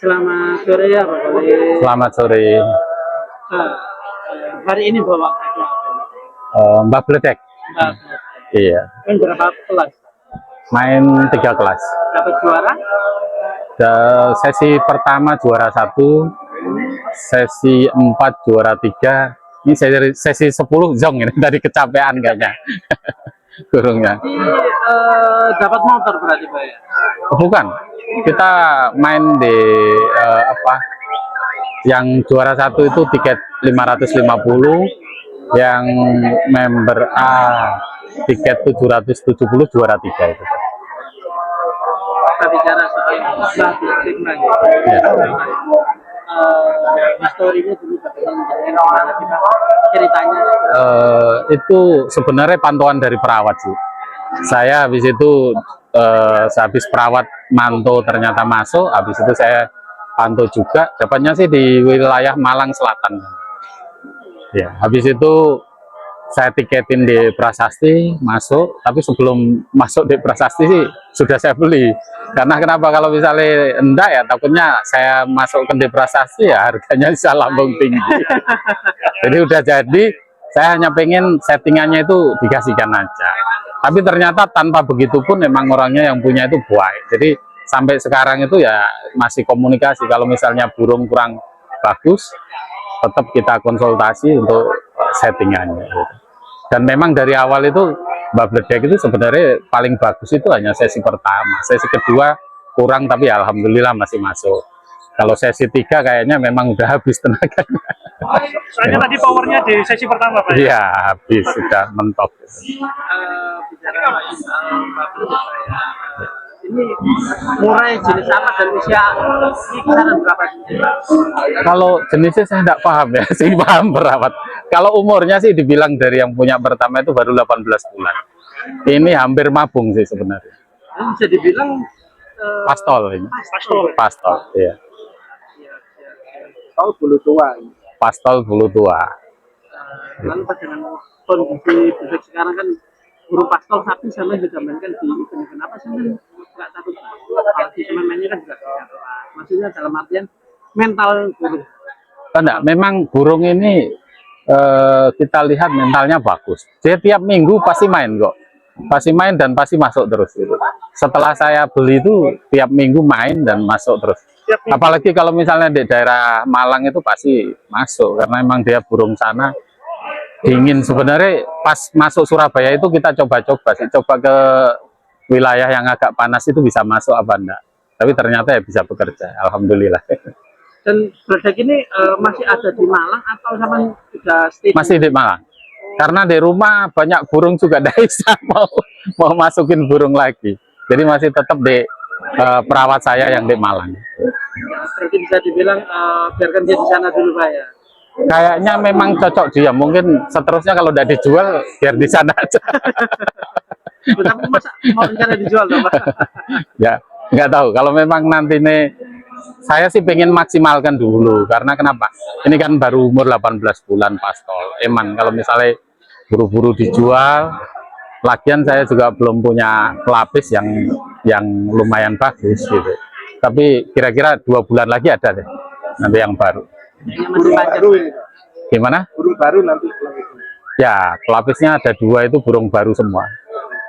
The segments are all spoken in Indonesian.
Selamat sore ya Pak Khalid. Selamat sore. Hari ini bawa apa? Mbak Bledek. Mbak, Iya. main berapa kelas? Main 3 kelas. Dapat juara? Sesi pertama juara 1, sesi 4 juara 3. Ini sesi 10 zong ini dari kecapean kayaknya. Burungnya. Jadi dapat motor berarti Pak ya? Bukan. Kita main di yang juara 1 itu tiket 550, yang member A tiket 770, juara 3 itu. Kita bicara soal Bledek Ya. historinya dulu bagaimana sih Pak? Ceritanya? Itu sebenarnya pantauan dari perawat sih. Saya habis itu sehabis perawat mantau ternyata masuk, habis itu saya pantau juga, dapatnya sih di wilayah Malang Selatan. Ya, habis itu saya tiketin di Prasasti masuk, tapi sebelum masuk di Prasasti sih sudah saya beli. Karena kenapa, kalau misalnya enggak ya takutnya saya masukkan di Prasasti ya harganya bisa lambung tinggi. Jadi udah jadi, saya hanya pengen settingannya itu dikasihkan aja. Tapi ternyata tanpa begitu pun memang orangnya yang punya itu baik. Jadi sampai sekarang itu ya masih komunikasi. Kalau misalnya burung kurang bagus, tetap kita konsultasi untuk settingannya. Dan memang dari awal itu Mbak Bledek itu sebenarnya paling bagus itu hanya sesi pertama. Sesi kedua kurang, tapi alhamdulillah masih masuk. Kalau sesi 3 kayaknya memang udah habis tenaganya. Soalnya tadi powernya di sesi pertama Pak. Iya, habis, sudah mentok. Bicara soal Mbak Bledek ya. Ini mulai jenis apa dan usia ini kisaran berapa sih? Kalau jenisnya saya tidak paham ya, sih paham perawat. Kalau umurnya sih dibilang dari yang punya pertama itu baru 18 bulan. Ini hampir mabung sih sebenarnya. Ini bisa dibilang Pastol ini. Pastol, iya. tahu bulu tua. Pastol bulu tua. Lalu dengan kondisi Bledek sekarang kan burung pastol sapi sama digambarkan di event-event apa sih kan nggak takut kalau di mainnya kan juga maksudnya dalam artian mental burung. Enggak, memang burung ini kita lihat mentalnya bagus. Dia tiap minggu pasti main kok. Pasti main dan pasti masuk terus gitu. Setelah saya beli itu tiap minggu main dan masuk terus. Apalagi kalau misalnya di daerah Malang itu pasti masuk karena memang dia burung sana dingin. Sebenarnya pas masuk Surabaya itu kita coba-coba sih, coba ke wilayah yang agak panas itu bisa masuk apa enggak. Tapi ternyata ya bisa bekerja, alhamdulillah. Dan Bledek ini masih ada di Malang atau sama sudah stay? Masih di Malang. Karena di rumah banyak burung juga tidak bisa mau masukin burung lagi. Jadi masih tetap di perawat saya yang di Malang. Berarti bisa dibilang biarkan dia di sana dulu Pak ya. Kayaknya memang cocok dia. Mungkin seterusnya kalau udah dijual biar di sana aja. Tapi masa mau rencana dijual dong Pak? Ya, nggak tahu. Kalau memang nanti nih, saya sih pengen maksimalkan dulu. Karena kenapa? Ini kan baru umur 18 bulan pastol. Eman, kalau misalnya buru-buru dijual, lagian saya juga belum punya pelapis yang lumayan bagus gitu. Tapi kira-kira 2 bulan lagi ada deh, nanti yang baru. Burung baru ya? Gimana? Burung baru nanti. Ya, pelapisnya ada 2 itu burung baru semua.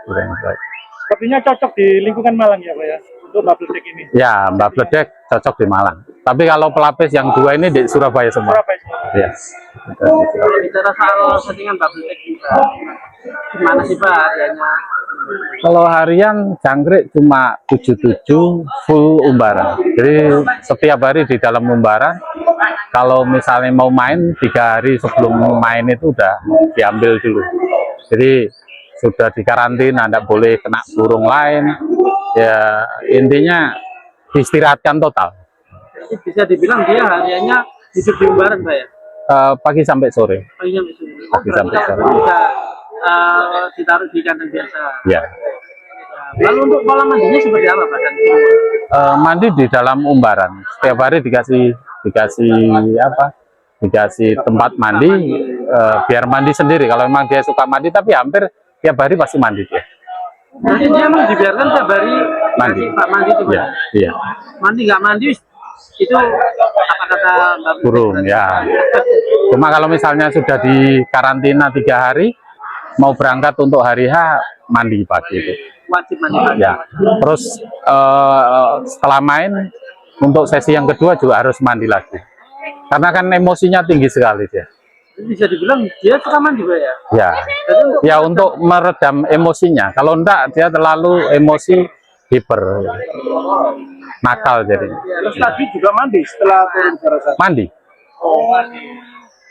Burung baru. Sepertinya cocok di lingkungan Malang ya Pak ya, untuk Mbak Bledek ini. Ya, Mbak Bledek cocok di Malang. Tapi kalau pelapis yang 2 ini di Surabaya semua. Surabaya. Ya. Kalau bicara soal settingan Mbak Bledek gimana sih Pak hariannya? Kalau harian jangkrik cuma 77 full umbaran. Jadi setiap hari di dalam umbaran. Kalau misalnya mau main 3 hari sebelum main itu udah diambil dulu. Jadi sudah dikarantina, tidak boleh kena burung lain. Ya intinya diistirahatkan total. Jadi bisa dibilang dia hariannya hidup di umbaran Pak ya? Pagi sampai sore. Pagi sampai sore. Pagi sampai sore. Bisa ditaruh di kandang biasa. Ya. Lalu untuk pola mandinya seperti apa Pak? Mandi di dalam umbaran. Setiap hari dikasih apa? Dikasih tempat mandi, biar mandi sendiri. Kalau memang dia suka mandi, tapi hampir tiap hari pasti mandi dia. Berarti dia memang dibiarkan tiap hari Mandi. Pak mandi itu Pak? Iya, iya. Mandi nggak mandi itu apa kata Mbak Putri? Burung ya. Cuma kalau misalnya sudah di karantina 3 hari, mau berangkat untuk hari H, mandi pagi itu. Wajib mandi pagi. Ya. Terus setelah main, untuk sesi yang kedua juga harus mandi lagi. Karena kan emosinya tinggi sekali dia. Bisa dibilang dia suka mandi Pak ya? Ya. Ya untuk meredam emosinya. Kalau enggak dia terlalu emosi, hiper, nakal jadi. Terus tadi juga mandi setelah turun Barasan. Mandi, Oh, mandi.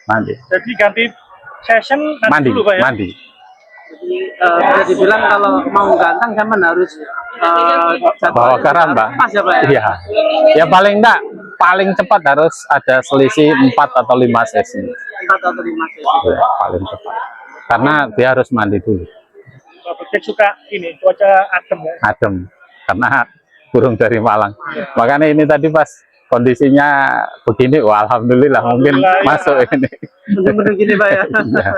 mandi, Jadi ganti session nanti mandi, dulu Pak ya. mandi. Jadi bisa dibilang kalau mau ganteng zaman harus Bawa garam, Mbak. pas ya Pak ya? Iya. Ya paling enggak, paling cepat harus ada selisih 4 atau 5 sesi. 4 atau 5 sesi. Ya, paling cepat. Karena dia harus mandi dulu, Pak Becek suka ini cuaca adem ya. adem. Karena burung dari Malang. Makanya ini tadi pas kondisinya begini, wah alhamdulillah mungkin Alhamdulillah, ya. masuk ini. Bener-bener gini Pak ya. Ya.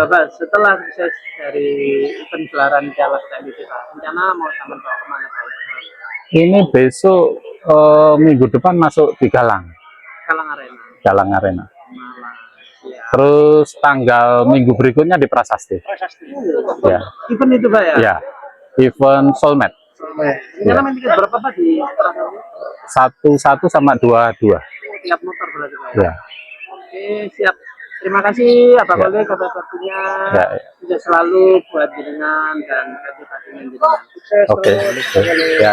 Pak, setelah sukses dari event gelaran Piala TNBC Pak, rencana mau sampai kemana Pak? Ini besok minggu depan masuk di Galang, Galang Arena. Galang Arena. Malang. Ya. Terus tanggal minggu berikutnya di Prasasti. Prasasti. Ya, Event itu Pak ya? ya. Event Soulmate. Rencana main tiket berapa Pak di Prasasti? 1-1 sama 2-2. Tiap motor berarti Pak ya? Ya. Oke, siap. Terima kasih Abang Ya. Oleh atas waktunya. Ya, ya. Sukses selalu buat jenengan dan edukasi jenengan. Sukses Oke. terus. Ya.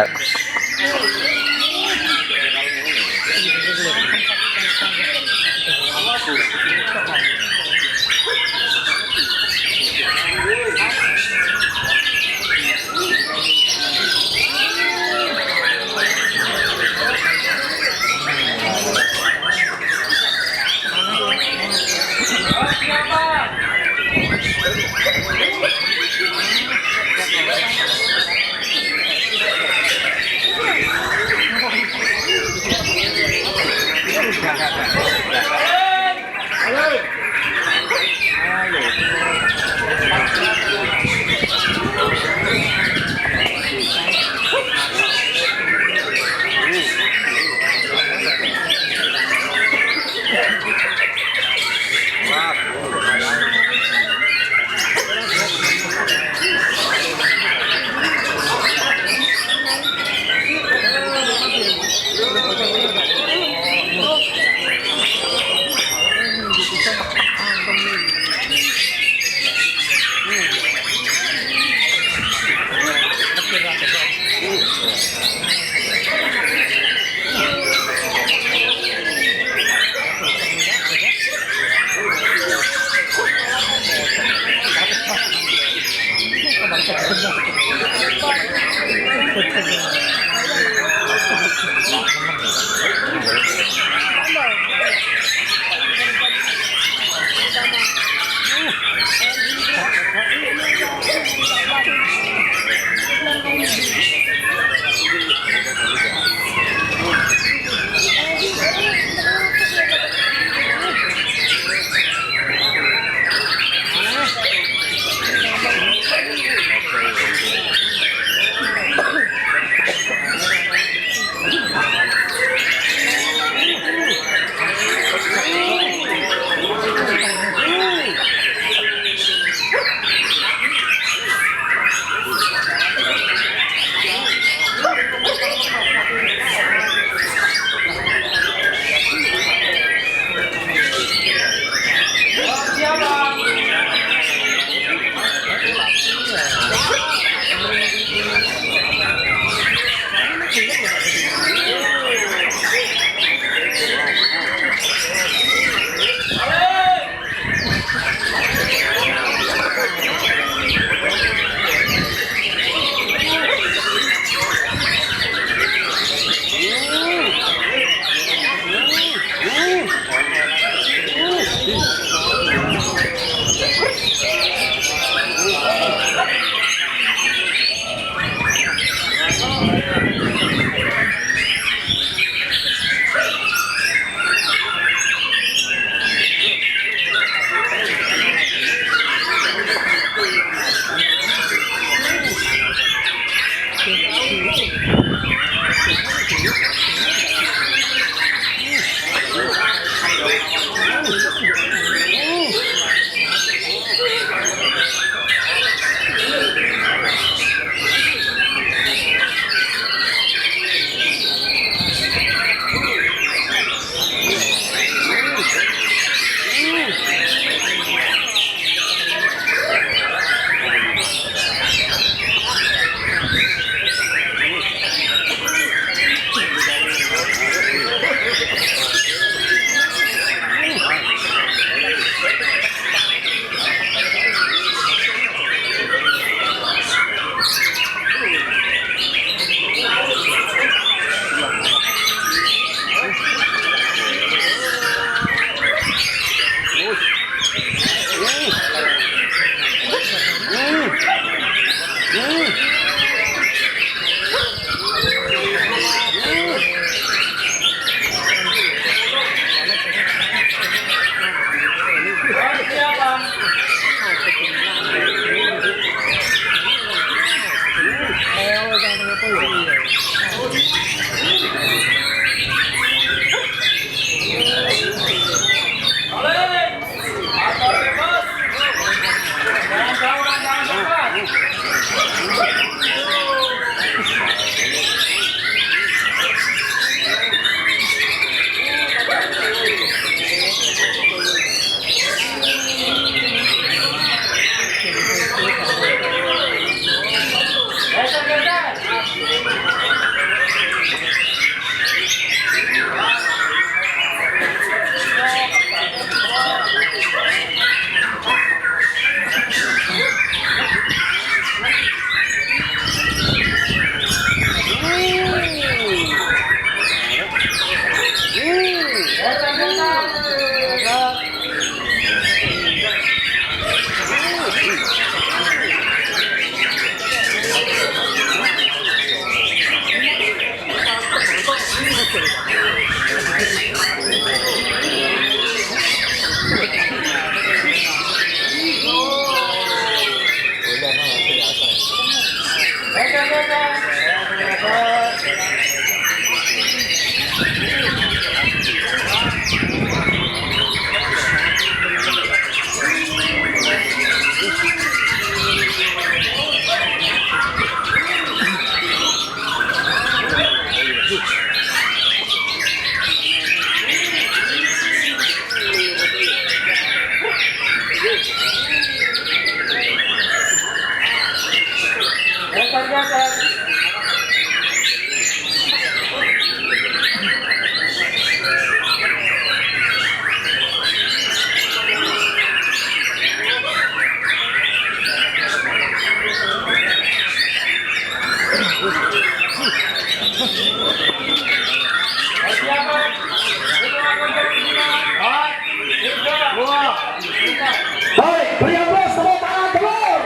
Baik, berikan plus tepuk tangan telur.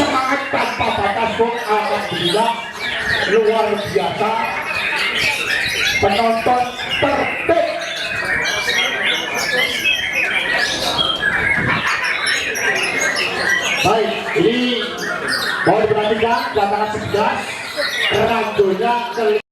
Semangat tanpa batas pun alhamdulillah luar biasa. Penonton tertib. Baik, ini mau diperhatikan tantangan 11 randonya ke